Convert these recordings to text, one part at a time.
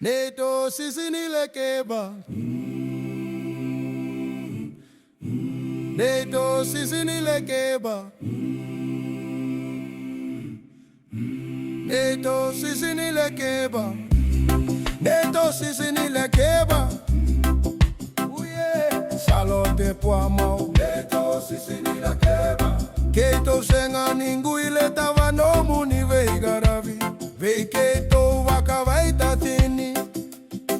Neitou Sisi ni Lakeba. Neitou Sisi ni Lakeba. Neitou Sisi ni Lakeba. Neitou Sisi ni Lakeba. Salote Puamau. Neitou Sisi ni Lakeba. Keitou senga ningu ile tava no muni veigaravi. Vei keitou waka vaita tini.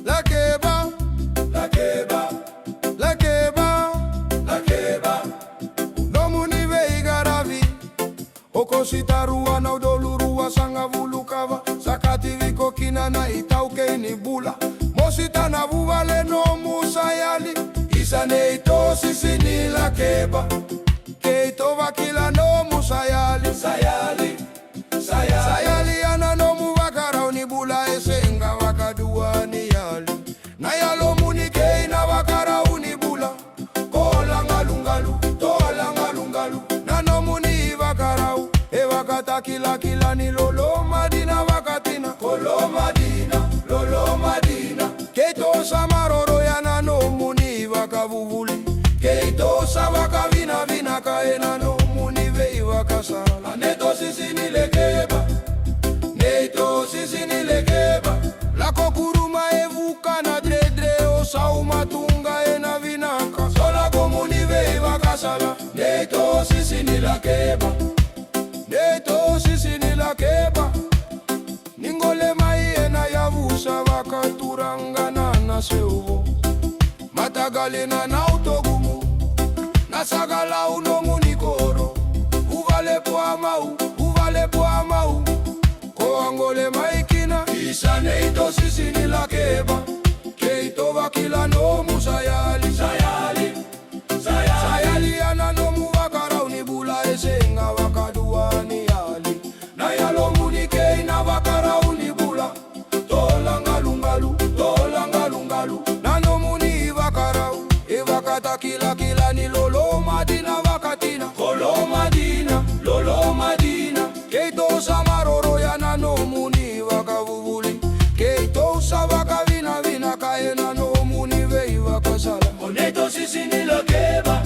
Lakeba, Lakeba, Lakeba, Lakeba. no muni veigaravi. Okositarua na udolurua sanga vulukava. Sakati viko kina na itauke ni bula. Mosita na vuvale no musayali. Isa Neitou Sisi ni Lakeba. Keitou wakila no musayali. Sayali, sayali. Sayali ana no muvakara unibula esenga wakadua ni yali. Na yalo muni kei na wakara unibula. Kola ngalungalu, tola ngalungalu. Na no muni wakarau. E wakata kila ni lolo madina wakatina. Kolo madina, lolo madina. Keitou samaroro yana no muni wakavuvuli. Keitou sa wakavina vina kaena no muni vei wakasala. Neitou Sisi ni Lakeba. Neitou Sisi ni Lakeba. Lako kuruma evuka na dredre o saumatunga ena vinaka. Sola komuni vei wakasala. Neitou Sisi ni Lakeba. Neitou Sisi ni Lakeba. Ningole mai ena yavusa wakaturangana na seuvo. Matagalena na utogumu. Nasaqalau no munikoro. Uvale Puamau, uvale Puamau. Koangole maikina. Isa Neitou Sisi ni Lakeba. Keitou wakila no musayali. Sayali, sayali. Sayali ana no muvakara unibula esenga wakadua ni yali. Na yalo muni kei na wakara unibula. Tola ngalungalu, tola ngalungalu. Na no muni wakarau. E wakata kila ni lolo madina wakatina. Kolo madina, lolo madina. Keitou samaroro yana no muni wakavuvuli. Keitou sa wakavina vina kaena no muni vei wakasala. Neitou Sisi ni Lakeba.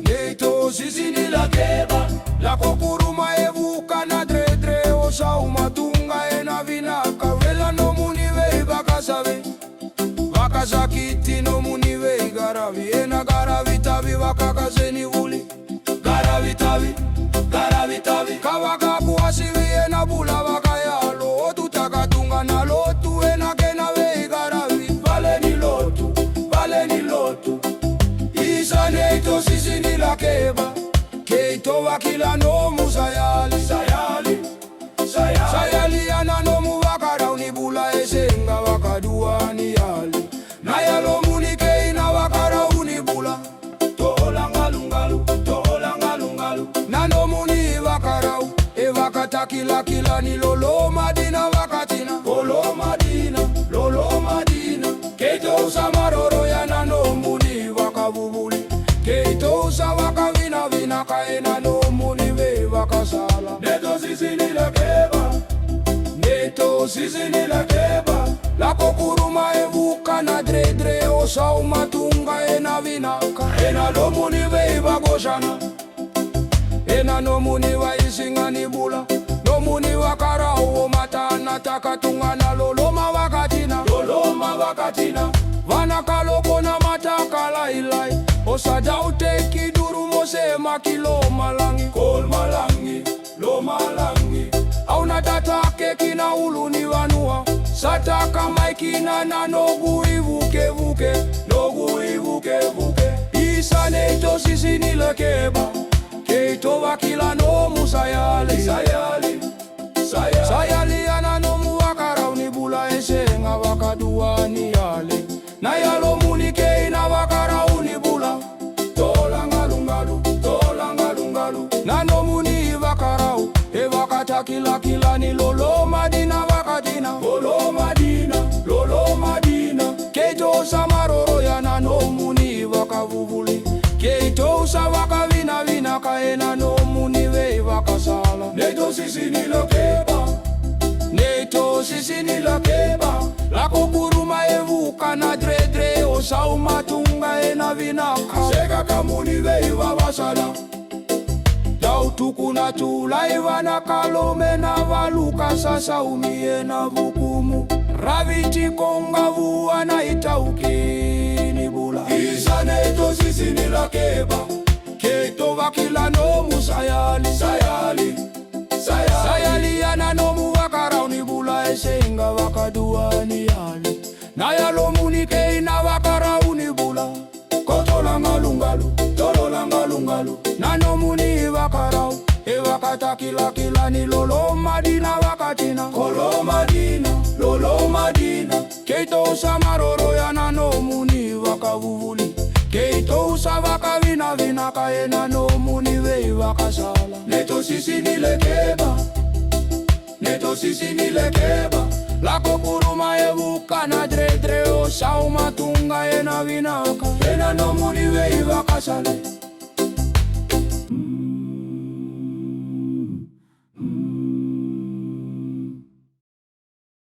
Neitou Sisi ni Lakeba. Lako kuruma evuka na dredre o saumatunga ena vinaka. Vela no muni vei wakasave. Wakasakiti no muni vei garavi. Ena garavitavi wakakazeni vuli. Garavitavi, garavitavi. Kawakapu asivi ena bula wakayalo. Otutakatunga na lotu ena kena vei garavi. Vale ni lotu, vale ni lotu. Isa Neitou Sisi ni Lakeba. Keitou wakila no musayali. Sayali, sayali. Sayali ana no muvakara unibula esenga wakadua ni yali. Na yalo muni kei na wakara unibula. Tola ngalungalu, tola ngalungalu. Na no muni wakarau. E wakata kila ni lolo madina wakatina. Kolo madina, lolo madina. Keitou samaroro yana no muni wakavuvuli. Keitou sa wakavina vina kaena no muni vei wakasala. Neitou Sisi ni Lakeba. Neitou Sisi ni Lakeba. Lako kuruma evuka na dredre o saumatunga ena vinaka. Ena no muni vei wagoshana. Ena no muni wa isinga ni bula. No muni wakara o matana takatunga na loloma wakatina. Loloma wakatina. Vanakaloko na matakala ilai. Osada uteki duru mose makilo malangi. Kol malangi, lo malangi. Au natatake kina uluni wanua. Sataka maikina na nogu ivuke vuke. Nogu ivuke vuke. Isa Neitou Sisi ni Lakeba. Keitou wakila no musayali. Sayali, sayali. Sayali ana no muwakara unibula esenga wakadua ni yali. Na yalo muni kei na wakara unibula. Tola ngalungalu, tola ngalungalu. Na no muni wakarau. E wakata kila ni lolo madina wakatina. Kolo madina, lolo madina. Keitou samaroro yana no muni wakavuvuli. Keitou sa wakavina vina kaena no muni vei wakasala. Neitou Sisi ni Lakeba. Neitou Sisi ni Lakeba. Lako saumatunga ena vinaka Sega kamuni vei vavasala Dau tukuna tulaiva na kalome na valuka sasa umie na vukumu Raviti konga vua na itaukini bula Isa Neitou Sisi ni Lakeba Keito wakila nomu sayali Sayali yana nomu wakarau ni bula esenga wakaduani yali Na yalomuni keina wakarau ni bula Kotola lungalu, tolola lungalu Na nomuni wakarau wakata kila ni lolo madina wakatina Kolo madina, lolo madina Keito samaroro yana nomuni wakavuvuli Keito usavaka vina kaena nomuni wei wakasala Neitou Sisi ni Lakeba Neitou Sisi ni Lakeba Lako kuruma evuka na dre o saumatunga ena vinaka Ena nomuni wei wakasale